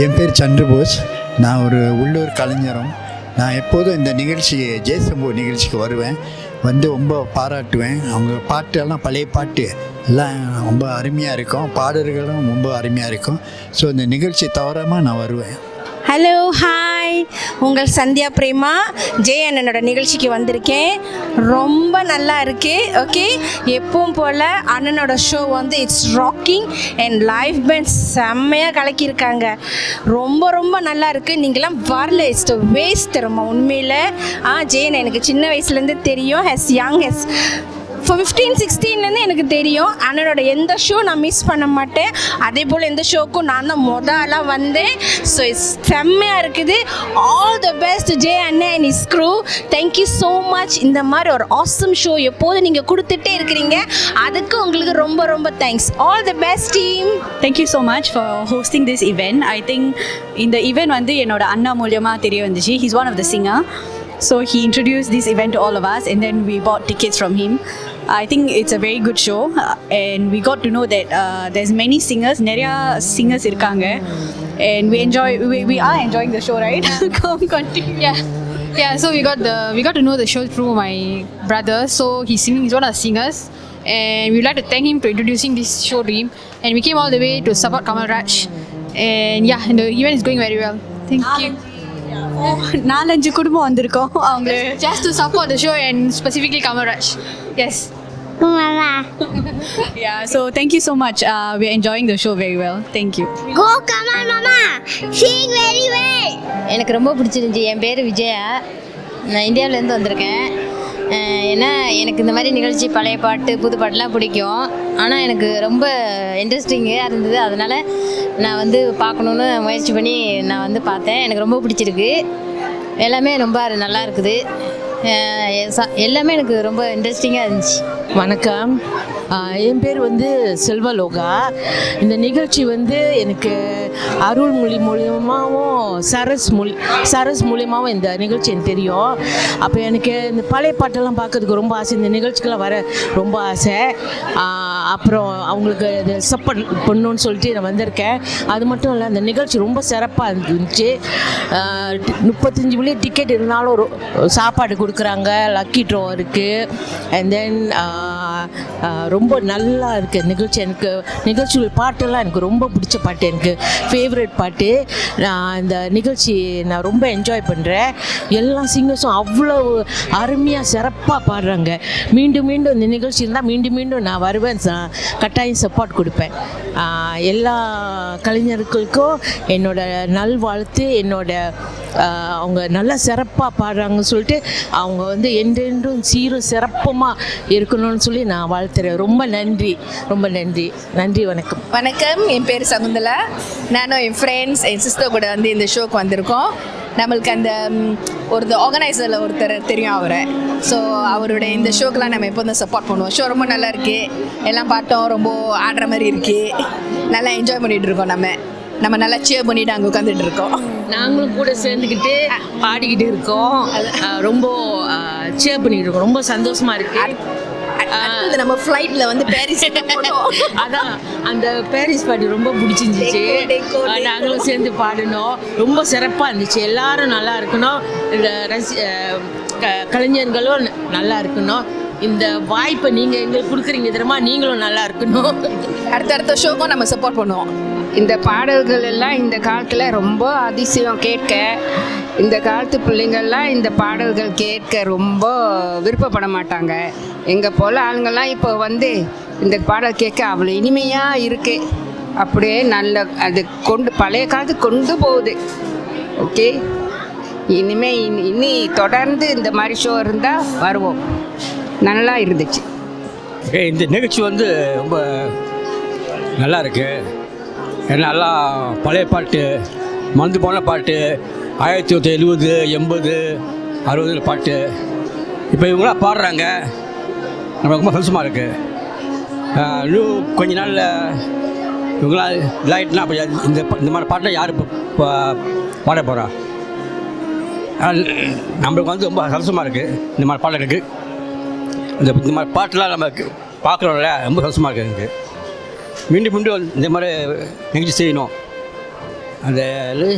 என் பேர் சந்திரபோஸ். நான் ஒரு உள்ளூர் கலைஞரும். நான் எப்போதும் இந்த நிகழ்ச்சி ஜெயசம்பு நிகழ்ச்சிக்கு வருவேன், வந்து ரொம்ப பாராட்டுவேன். அவங்க பாட்டெல்லாம் பழைய பாட்டு எல்லாம் ரொம்ப அருமையாக இருக்கும், பாடல்களும் ரொம்ப அருமையாக இருக்கும். ஸோ இந்த நிகழ்ச்சி தவறாமல் நான் வருவேன். ஹலோ, ஹாய், உங்கள் சந்தியா பிரேமா. ஜெய் அண்ணனோட நிகழ்ச்சிக்கு வந்திருக்கேன். ரொம்ப நல்லா இருக்குது. ஓகே, எப்பவும் போல் அண்ணனோட ஷோ வந்து it's rocking and live band செம்மையாக கலக்கியிருக்காங்க. ரொம்ப ரொம்ப நல்லா இருக்குது. நீங்களாம் வரல, இட்ஸ் வேஸ்ட் தருமா உண்மையில். ஜெய் அண்ணன் எனக்கு சின்ன வயசுலேருந்து தெரியும். ஹெஸ் யங் ஹெஸ் 15-16 எனக்கு தெரியும். அண்ணனோட எந்த ஷோ நான் மிஸ் பண்ண மாட்டேன். அதே போல் எந்த ஷோக்கும் நான் தான் முதலாக வந்தேன். ஸோ இட்ஸ் செம்மையாக இருக்குது. ஆல் த பெஸ்ட் ஜே அண்ணன் and his crew. Thank you so much. இந்த மாதிரி ஒரு ஆசம் ஷோ எப்போதும் நீங்கள் கொடுத்துட்டே இருக்கிறீங்க. அதுக்கு உங்களுக்கு ரொம்ப ரொம்ப thanks. All the best team. Thank you so much for hosting this event. I think இந்த event வந்து என்னோட அண்ணா மூலமாக தெரிய வந்துச்சு. He's one of the singer. So he introduced this event to all of us and then we bought tickets from him. I think it's a very good show and we got to know that there's many singers, நிறைய singers இருக்காங்க and we are enjoying the show, right? Continue. Yeah, so we got to know the show through my brother. So he's one of the singers and we'd like to thank him for introducing this show to him, and we came all the way to support Kamal Raj, and and the event is going very well. Thank you. 4-5 குடும்பம் வந்திருக்கோம் அவங்க Just to support the show and specifically Kamal Raj. Yes. Mama. Yeah, so thank you so much. We're enjoying the show very well. Thank you. Go come on mama. Sing very well. எனக்கு ரொம்ப பிடிச்சிருந்துச்சி. என் பேர் விஜயா. நான் இந்தியாவிலேருந்து வந்திருக்கேன். ஏன்னா எனக்கு இந்த மாதிரி நிகழ்ச்சி பழைய பாட்டு புது பாட்டுலாம் பிடிக்கும். ஆனால் எனக்கு ரொம்ப இன்ட்ரெஸ்டிங்காக இருந்தது. அதனால் நான் வந்து பார்க்கணுன்னு முயற்சி பண்ணி நான் வந்து பார்த்தேன். எனக்கு ரொம்ப பிடிச்சிருக்கு. எல்லாமே ரொம்ப நல்லா இருக்குது. எல்லாமே எனக்கு ரொம்ப இன்ட்ரெஸ்டிங்காக இருந்துச்சு. வணக்கம், என் பேர் வந்து செல்வலோகா. இந்த நிகழ்ச்சி வந்து எனக்கு அருள்மொழி மூலியமாகவும் சரஸ் மூலியமாகவும் இந்த நிகழ்ச்சி எனக்கு தெரியும். அப்போ எனக்கு இந்த பழைய பாட்டெல்லாம் பார்க்கறதுக்கு ரொம்ப ஆசை. இந்த நிகழ்ச்சிக்கெல்லாம் வர ரொம்ப ஆசை. அப்புறம் அவங்களுக்கு இது சப்போர்ட் பண்ணணுன்னு சொல்லிட்டு நான் வந்திருக்கேன். அது மட்டும் இல்லை, அந்த நிகழ்ச்சி ரொம்ப சிறப்பாக இருந்துச்சு. 35 வழி டிக்கெட் இருந்தாலும் ஒரு சாப்பாடு கொடுக்குறாங்க, லக்கி ட்ரோ இருக்குது. அண்ட் தென் ரொம்ப நல்லா இருக்குது நிகழ்ச்சி. எனக்கு நிகழ்ச்சிகள் பாட்டெல்லாம் எனக்கு ரொம்ப பிடிச்ச பாட்டு, எனக்கு ஃபேவரட் பாட்டு. நான் இந்த நிகழ்ச்சி நான் ரொம்ப என்ஜாய் பண்ணுறேன். எல்லா சிங்கர்ஸும் அவ்வளோ அருமையாக சிறப்பாக பாடுறாங்க. மீண்டும் மீண்டும் இந்த நிகழ்ச்சி இருந்தால் மீண்டும் மீண்டும் நான் வருவேன், கட்டாயம் சப்போர்ட் கொடுப்பேன். எல்லா கலைஞர்களுக்கும் என்னோட நல்வாழ்த்து. என்னோட அவங்க நல்லா சிறப்பாக பாடுறாங்கன்னு சொல்லிட்டு அவங்க வந்து என்றென்றும் சீரும் சிறப்புமாக இருக்கணும்னு சொல்லி நான் வாழ்த்துறேன். ரொம்ப நன்றி, ரொம்ப நன்றி. நன்றி, வணக்கம். வணக்கம், என் பேர் சகுந்தலா. நானும் என் ஃப்ரெண்ட்ஸ் என் சிஸ்டர் கூட வந்து இந்த ஷோக்கு வந்திருக்கோம். நம்மளுக்கு அந்த ஆர்கனைசரில் ஒருத்தர் தெரியும் அவரை. ஸோ அவருடைய இந்த ஷோக்கெலாம் நம்ம எப்போதும் சப்போர்ட் பண்ணுவோம். ஷோ ரொம்ப நல்லா இருக்குது. எல்லாம் பாட்டும் ரொம்ப ஆடுற மாதிரி இருக்குது. நல்லா என்ஜாய் பண்ணிகிட்டு இருக்கோம். நம்ம நல்லா சேர் பண்ணிவிட்டு அங்கே உட்காந்துட்டு இருக்கோம். நாங்களும் கூட சேர்ந்துக்கிட்டு பாடிக்கிட்டு இருக்கோம். ரொம்ப சேர் பண்ணிக்கிட்டு இருக்கோம். ரொம்ப சந்தோஷமாக இருக்குது. நம்ம ஃப்ளைட்டில் வந்து பாரிஸ் அதான் அந்த பாரிஸ் பாட்டு ரொம்ப பிடிச்சிருந்துச்சு. நாங்களும் சேர்ந்து பாடினோம். ரொம்ப சிறப்பாக இருந்துச்சு. எல்லாரும் நல்லா இருக்கணும். இந்த கலைஞர்களும் நல்லா இருக்கணும். இந்த வாய்ப்பை நீங்கள் எங்களுக்கு கொடுக்குறீங்க தெரியுமா, நீங்களும் நல்லா இருக்கணும். அடுத்த ஷோக்கும் நம்ம சப்போர்ட் பண்ணுவோம். இந்த பாடல்கள் எல்லாம் இந்த காலத்தில் ரொம்ப அதிசயம் கேட்க. இந்த காலத்து பிள்ளைங்கள்லாம் இந்த பாடல்கள் கேட்க ரொம்ப விருப்பப்பட மாட்டாங்க. எங்கள் போல் ஆளுங்கள்லாம் இப்போ வந்து இந்த பாடல் கேட்க அவ்வளோ இனிமையாக இருக்குது. அப்படியே நல்ல அது பழைய காலத்துக்கு கொண்டு போகுது. ஓகே, இனி தொடர்ந்து இந்த மாதிரி ஷோ இருந்தால் வருவோம். நல்லா இருந்துச்சு. இந்த நிகழ்ச்சி வந்து ரொம்ப நல்லா இருக்குது. நல்லா பழைய பாட்டு, மறந்து போன பாட்டு, 1970, 80, 60 பாட்டு இப்போ இவங்களாம் பாடுறாங்க. நம்ம ரொம்ப சந்தோஷமாக இருக்குது. இன்னும் கொஞ்ச நாளில் இவங்களாம் இதாகிட்டுனா அப்போ இந்த மாதிரி பாட்டை யார் இப்போ பாட போகிறா? நம்மளுக்கு வந்து ரொம்ப சந்தோஷமாக இருக்குது. இந்த மாதிரி பாடலுக்கு இந்த மாதிரி பாட்டெலாம் நம்ம பார்க்குறோம்ல, ரொம்ப சந்தோஷமாக இருக்குது எனக்கு. மீண்டும் இந்த மாதிரி நிகழ்ச்சி செய்யணும். அந்த ஒரு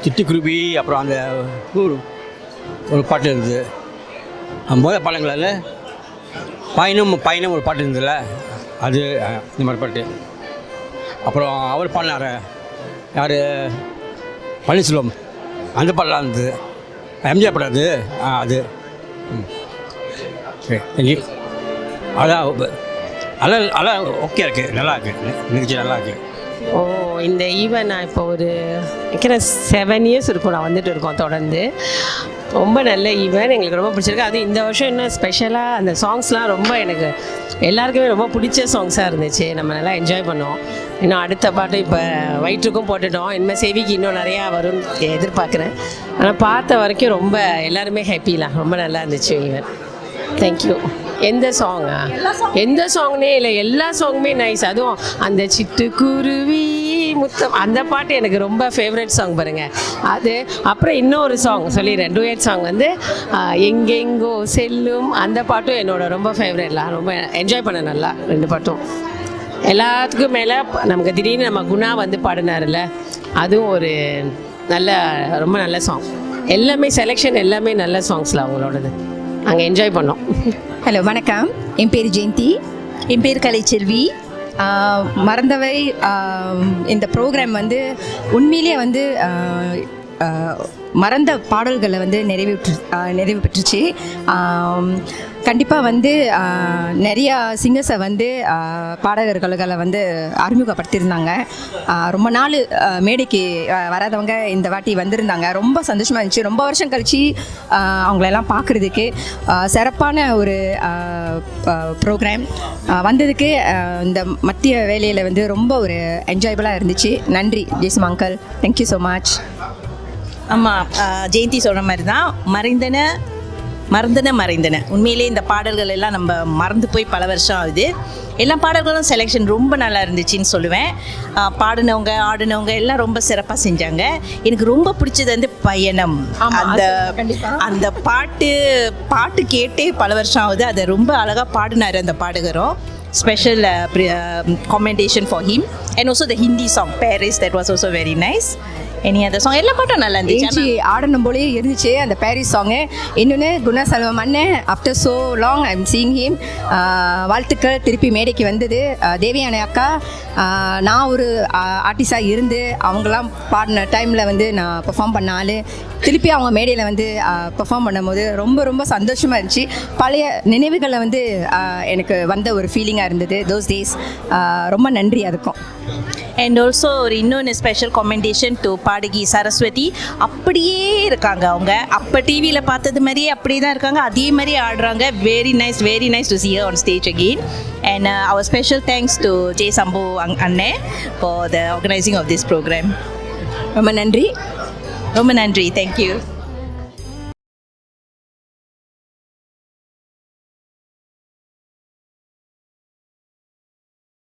சிட்டுக்குருவி அப்புறம் அந்த ஒரு பாட்டு இருந்தது. முதல் பாடங்களில் பயணம் ஒரு பாட்டு இருந்ததில்ல, அது இந்த மாதிரி பாட்டு. அப்புறம் அவர் பாடினார் யார், பன்னீர்செல்வம், அந்த பாடலாம் இருந்தது. எம்ஜிஆர் படம் அது சரி. அதான் ஓகே இருக்குது, நல்லா இருக்குது, நிகழ்ச்சி நல்லா இருக்குது. ஓ, இந்த ஈவன் நான் இப்போ ஒரு 7 இயர்ஸ் இருக்கும் நான் வந்துட்டு இருக்கோம் தொடர்ந்து. ரொம்ப நல்ல ஈவன், எங்களுக்கு ரொம்ப பிடிச்சிருக்கு. அது இந்த வருஷம் இன்னும் ஸ்பெஷலாக அந்த சாங்ஸ்லாம் ரொம்ப எனக்கு எல்லாருக்குமே ரொம்ப பிடிச்ச சாங்ஸாக இருந்துச்சு. நம்ம நல்லா என்ஜாய் பண்ணோம். இன்னும் அடுத்த பாட்டு இப்போ வயிற்றுக்கும் போட்டுட்டோம். இனிமேல் செவிக்கு இன்னும் நிறையா வரும்னு எதிர்பார்க்குறேன். ஆனால் பார்த்த வரைக்கும் ரொம்ப எல்லாருமே ஹாப்பிலாம், ரொம்ப நல்லா இருந்துச்சு ஈவன். தேங்க்யூ. எந்த சாங்கா? எந்த சாங்னே இல்லை, எல்லா சாங்குமே நைஸ். அதுவும் அந்த சிட்டுக்குருவி முத்தம் அந்த பாட்டு எனக்கு ரொம்ப ஃபேவரட் சாங் பாருங்க அது. அப்புறம் இன்னொரு சாங் சொல்லிடுறேன், டூயட் சாங் வந்து எங்கெங்கோ செல்லும் அந்த பாட்டும் என்னோட ரொம்ப ஃபேவரட்லாம். ரொம்ப என்ஜாய் பண்ண நல்லா 2 பாட்டும். எல்லாத்துக்கும் மேலே நமக்கு திடீர்னு நம்ம குணா வந்து பாடினார்ல, அதுவும் ஒரு நல்ல ரொம்ப நல்ல சாங். எல்லாமே செலெக்ஷன் எல்லாமே நல்ல சாங்ஸில் அவங்களோடது நாங்கள் என்ஜாய் பண்ணோம். ஹலோ வணக்கம், என் பேர் ஜெயந்தி. என் பேர் கலைச்செல்வி. மறந்தவை இந்த ப்ரோக்ராம் வந்து உண்மையிலேயே வந்து மறந்த பாடல்களை வந்து நிறைவு பெற்றுச்சு. கண்டிப்பாக வந்து நிறையா சிங்கர்ஸை வந்து பாடகர்களை வந்து அறிமுகப்படுத்தியிருந்தாங்க. ரொம்ப நாள் மேடைக்கு வராதவங்க இந்த வாட்டி வந்திருந்தாங்க. ரொம்ப சந்தோஷமாக இருந்துச்சு. ரொம்ப வருஷம் கழித்து அவங்களெல்லாம் பார்க்குறதுக்கு சிறப்பான ஒரு ப்ரோக்ராம் வந்ததுக்கு இந்த மத்திய வேலையில் வந்து ரொம்ப ஒரு என்ஜாயபுளாக இருந்துச்சு. நன்றி ஜெய்சம் அங்கிள், தேங்க்யூ ஸோ மச். ஆமாம், ஜெயந்தி சொல்கிற மாதிரி தான், மறந்தன. உண்மையிலே இந்த பாடல்கள் எல்லாம் நம்ம மறந்து போய் பல வருஷம் ஆகுது. எல்லா பாடல்களும் செலெக்ஷன் ரொம்ப நல்லா இருந்துச்சுன்னு சொல்லுவேன். பாடினவங்க ஆடினவங்க எல்லாம் ரொம்ப சிறப்பாக செஞ்சாங்க. எனக்கு ரொம்ப பிடிச்சது வந்து பயணம். அந்த பாட்டு கேட்டே பல வருஷம் ஆகுது. அதை ரொம்ப அழகாக பாடினார் அந்த பாடகரும். Special commendation for him. And also the Hindi song Paris, that was also very nice. Any other song? எல்லா பாட்டும் நல்லா இருந்துச்சு. ஆடணும் போலே இருந்துச்சு அந்த பாரிஸ் சாங்கு. இன்னொன்று குணசெல்வம் அண்ணன், after so long I am seeing him. வாழ்த்துக்கள், திருப்பி மேடைக்கு வந்தது. தேவியானி அக்கா, நான் ஒரு ஆர்டிஸ்டாக இருந்து அவங்களாம் பாடின டைமில் வந்து நான் பெர்ஃபார்ம் பண்ண ஆள். திருப்பி அவங்க மேடையில் வந்து பெர்ஃபார்ம் பண்ணும்போது ரொம்ப ரொம்ப சந்தோஷமாக இருந்துச்சு. பழைய நினைவுகளை வந்து எனக்கு வந்த ஒரு ஃபீலிங்காக இருந்தது தோஸ் டேஸ். ரொம்ப நன்றி அதுக்கும். அண்ட் ஆல்சோ ஒரு இன்னொன்று ஸ்பெஷல் கமெண்டேஷன் டு பாடகி சரஸ்வதி. அப்படியே இருக்காங்க அவங்க. அப்போ டிவியில் பார்த்தது மாதிரியே அப்படியே தான் இருக்காங்க, அதே மாதிரி ஆடுறாங்க. Very nice to see her on stage again. And our special thanks to J. Sambu Anne for the organizing of this program. ரொம்ப நன்றி. Thank you.